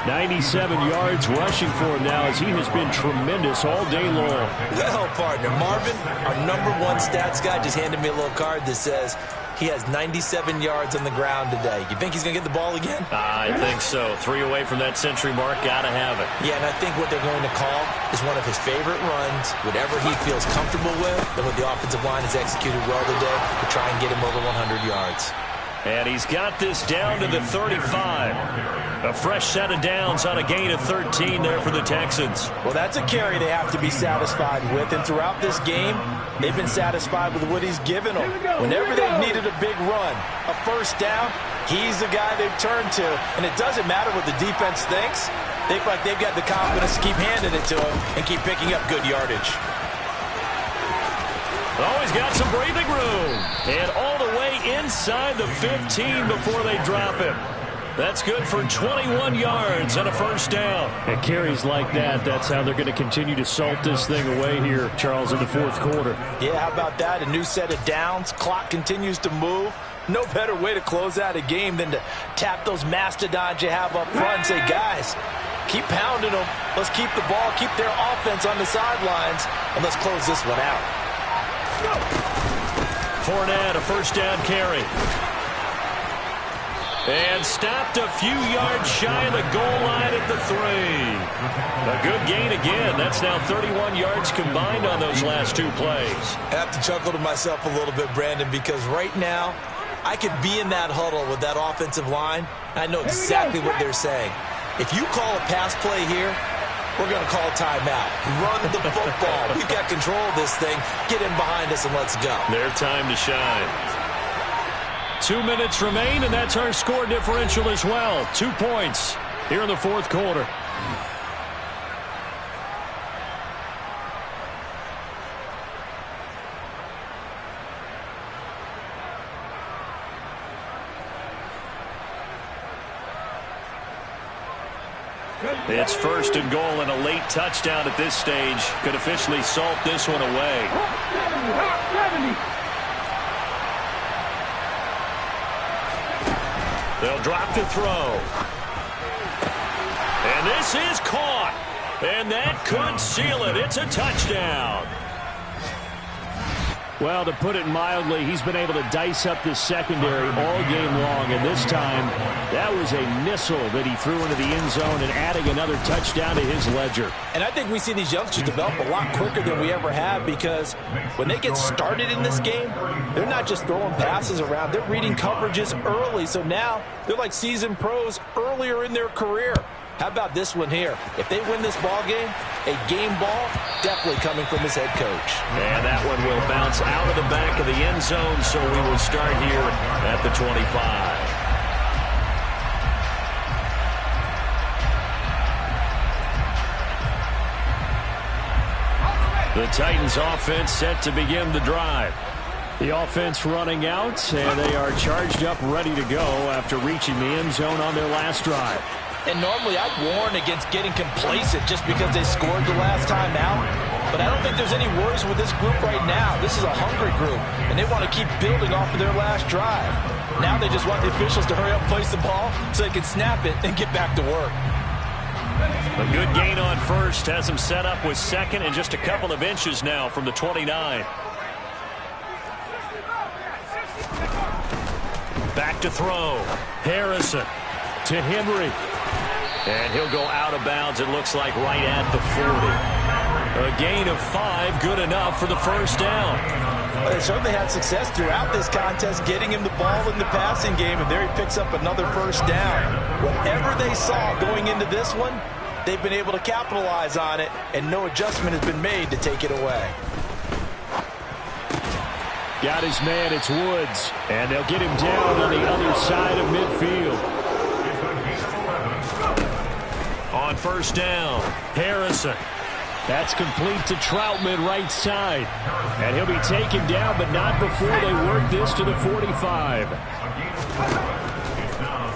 97 yards rushing for him now as he has been tremendous all day long. Well, partner, Marvin, our #1 stats guy just handed me a little card that says he has 97 yards on the ground today. You think he's going to get the ball again? I think so. 3 away from that century mark. Got to have it. Yeah, and I think what they're going to call is one of his favorite runs, whatever he feels comfortable with, and what the offensive line has executed well today to try and get him over 100 yards. And he's got this down to the 35. A fresh set of downs on a gain of 13 there for the Texans. Well, that's a carry they have to be satisfied with. And throughout this game, they've been satisfied with what he's given them. Whenever they've needed a big run, a 1st down, he's the guy they've turned to. And it doesn't matter what the defense thinks. They feel like they've got the confidence to keep handing it to him and keep picking up good yardage. Oh, he's got some breathing room. And all the way inside the 15 before they drop him. That's good for 21 yards and a first down. And carries like that, that's how they're going to continue to salt this thing away here, Charles, in the fourth quarter. Yeah, how about that? A new set of downs. Clock continues to move. No better way to close out a game than to tap those mastodons you have up front and say, guys, keep pounding them. Let's keep the ball, keep their offense on the sidelines, and let's close this one out. Fournette, a first down carry. And stopped a few yards shy of the goal line at the 3. A good gain again. That's now 31 yards combined on those last 2 plays. I have to chuckle to myself a little bit, Brandon, because right now I could be in that huddle with that offensive line. I know exactly what they're saying. If you call a pass play here, we're going to call timeout. Run the football. We've got control of this thing. Get in behind us and let's go. Their time to shine. 2 minutes remain, and that's our score differential as well. 2 points here in the fourth quarter. It's first and goal, and a late touchdown at this stage could officially salt this one away. They'll drop to throw. And this is caught. And that could seal it. It's a touchdown. Well, to put it mildly, he's been able to dice up this secondary all game long, and this time that was a missile that he threw into the end zone and adding another touchdown to his ledger. And I think we see these youngsters develop a lot quicker than we ever have, because when they get started in this game, they're not just throwing passes around. They're reading coverages early, so now they're like seasoned pros earlier in their career. How about this one here? If they win this ball game, a game ball definitely coming from his head coach. And that one will bounce out of the back of the end zone, so we will start here at the 25. The Titans offense set to begin the drive. The offense running out, and they are charged up, ready to go after reaching the end zone on their last drive. And normally I'd warn against getting complacent just because they scored the last time out. But I don't think there's any worries with this group right now. This is a hungry group, and they want to keep building off of their last drive. Now they just want the officials to hurry up and place the ball so they can snap it and get back to work. A good gain on first has them set up with second and just a couple of inches now from the 29. Back to throw. Harrison to Henry. And he'll go out of bounds, it looks like, right at the 40. A gain of 5, good enough for the first down. Well, they certainly had success throughout this contest getting him the ball in the passing game, and there he picks up another first down. Whatever they saw going into this one, they've been able to capitalize on it, and no adjustment has been made to take it away. Got his man, it's Woods, and they'll get him down on the other side of midfield. On first down, Harrison. That's complete to Troutman, right side. And he'll be taken down, but not before they work this to the 45.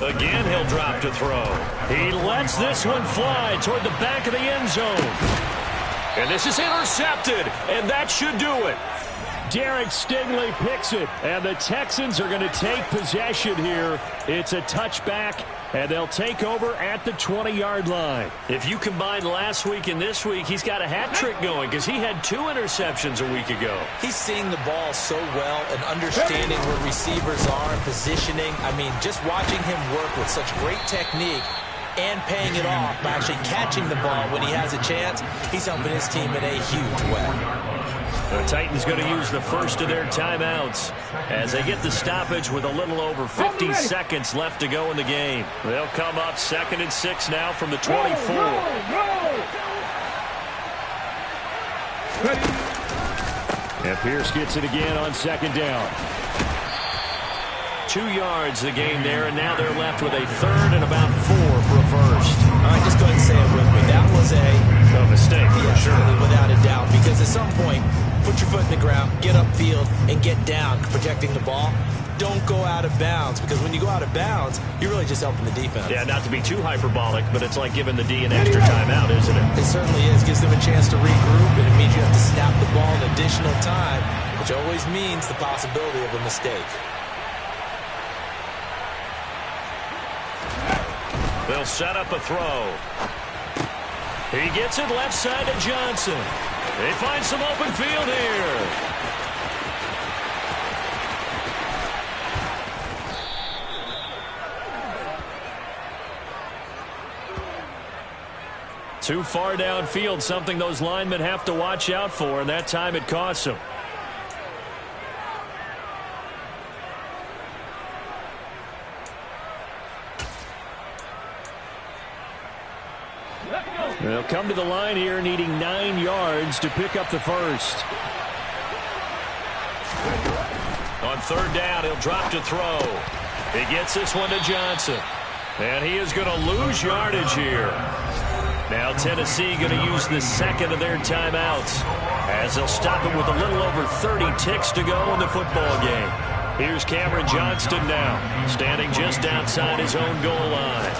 Again, he'll drop to throw. He lets this one fly toward the back of the end zone. And this is intercepted, and that should do it. Derek Stingley picks it, and the Texans are going to take possession here. It's a touchback, and they'll take over at the 20-yard line. If you combine last week and this week, he's got a hat trick going because he had 2 interceptions a week ago. He's seeing the ball so well and understanding where receivers are and positioning. I mean, just watching him work with such great technique and paying it off by actually catching the ball when he has a chance, he's helping his team in a huge way. The Titans going to use the first of their timeouts as they get the stoppage with a little over 50 seconds left to go in the game. They'll come up 2nd and 6 now from the 24. And Pierce gets it again on 2nd down. 2 yards the game there, and now they're left with a 3rd and about 4 for a first. All right, just go ahead and say it with me. That was a mistake, for sure. Without a doubt, because at some point, put your foot in the ground, get upfield, and get down, protecting the ball. don't go out of bounds, because when you go out of bounds, you're really just helping the defense. Yeah, not to be too hyperbolic, but it's like giving the D an extra timeout, isn't it? It certainly is. Gives them a chance to regroup, and it means you have to snap the ball in additional time, which always means the possibility of a mistake. They'll set up a throw. He gets it left side to Johnson. They find some open field here. Too far downfield, something those linemen have to watch out for, and that time it costs them. They'll come to the line here needing 9 yards to pick up the first. On third down, he'll drop to throw. He gets this one to Johnson. And he is going to lose yardage here. Now Tennessee going to use the second of their timeouts as they'll stop it with a little over 30 ticks to go in the football game. Here's Cameron Johnston now, standing just outside his own goal line.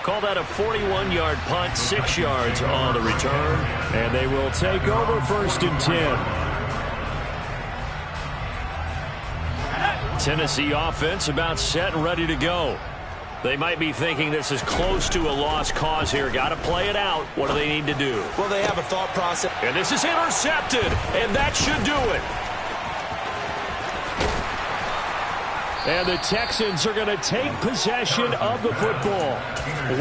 Call that a 41-yard punt, 6 yards on the return. And they will take over 1st and 10. Tennessee offense about set and ready to go. They might be thinking this is close to a lost cause here. Got to play it out. What do they need to do? Well, they have a thought process. And this is intercepted, and that should do it. And the Texans are going to take possession of the football.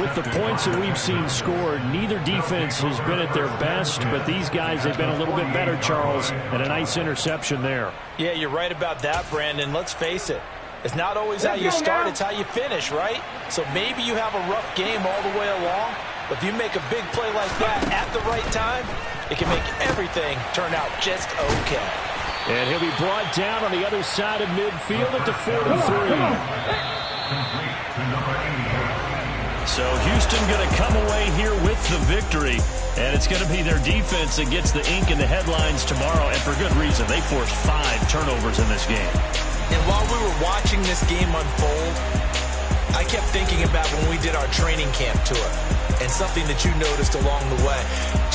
With the points that we've seen scored, neither defense has been at their best, but these guys have been a little bit better, Charles, and a nice interception there. Yeah, you're right about that, Brandon. Let's face it. It's not always how you start, it's how you finish, right? So maybe you have a rough game all the way along, but if you make a big play like that at the right time, it can make everything turn out just okay. And he'll be brought down on the other side of midfield at the 43. So Houston going to come away here with the victory. And it's going to be their defense that gets the ink in the headlines tomorrow. And for good reason. They forced 5 turnovers in this game. And while we were watching this game unfold, I kept thinking about when we did our training camp tour. And something that you noticed along the way.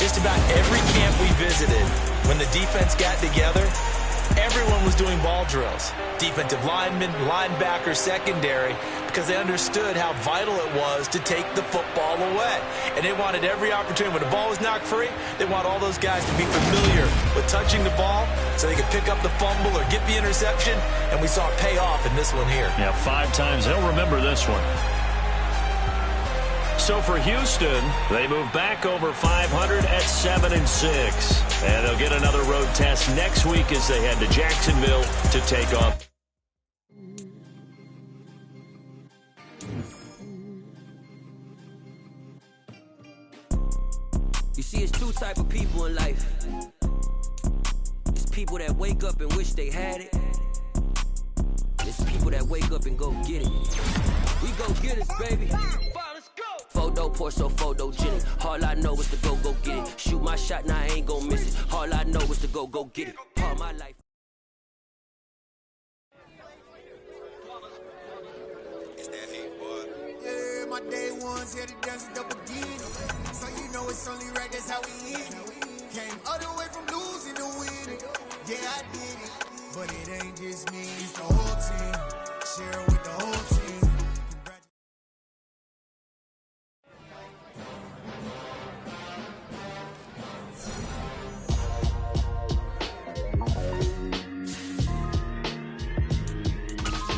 Just about every camp we visited, when the defense got together, everyone was doing ball drills. Defensive linemen, linebackers, secondary, because they understood how vital it was to take the football away. And they wanted every opportunity. When the ball was knocked free, they want all those guys to be familiar with touching the ball so they could pick up the fumble or get the interception. And we saw it pay off in this one here. Yeah, 5 times. They'll remember this one. So for Houston, they move back over 500 at 7-6. And they'll get another road test next week as they head to Jacksonville to take off. You see, it's 2 type of people in life. It's people that wake up and wish they had it. It's people that wake up and go get it. We go get it, baby. Photo poor, so photogenic. All I know is to go get it. Shoot my shot, now I ain't gon' miss it. All I know is to go get it. All my life. It's that hate, boy. Yeah, my day ones here to dance it up again. So you know it's only right, that's how we end it. Came all the way from losing to winning. Yeah, I did it. But it ain't just me, it's the whole team. Share it with the whole team.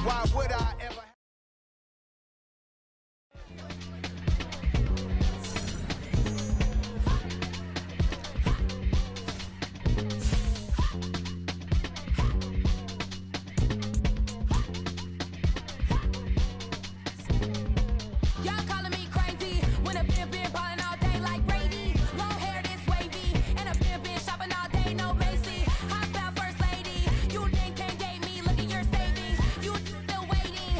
Why would I ever? Y'all calling me crazy when a been ballin' all day like Brady. Long hair this wavy, and a been shopping all day, no Macy. Hot about first lady, you think can't date me? Look at your savings, you still waiting.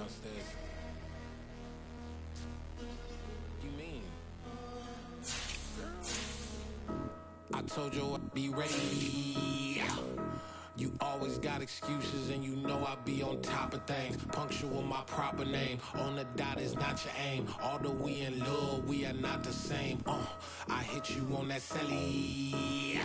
downstairs. You mean? I told you I'd be ready. You always got excuses and you know I be on top of things. Punctual my proper name. On the dot is not your aim. Although we in love, we are not the same. I hit you on that celly.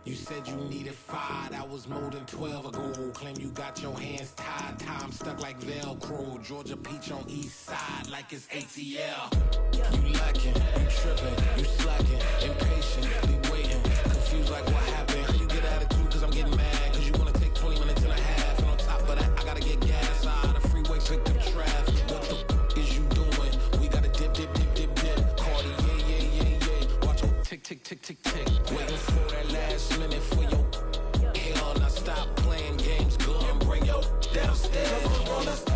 You said you needed 5, that was more than 12 ago. Claim you got your hands tied, time stuck like Velcro. Georgia Peach on east side like it's ATL. You lacking, you tripping, you slacking, impatient, be waiting, confused like what happened. How you get attitude cause I'm getting mad, cause you wanna take 20 minutes and a half. And on top of that, I gotta get gas out of the freeway, pick up traffic. What the is you doing? We gotta dip, dip, dip, dip, dip. Cardi, yeah. Watch your tick, tick, tick, tick, tick. Waiting for that last minute for your hell. Now stop playing games, go and bring your downstairs.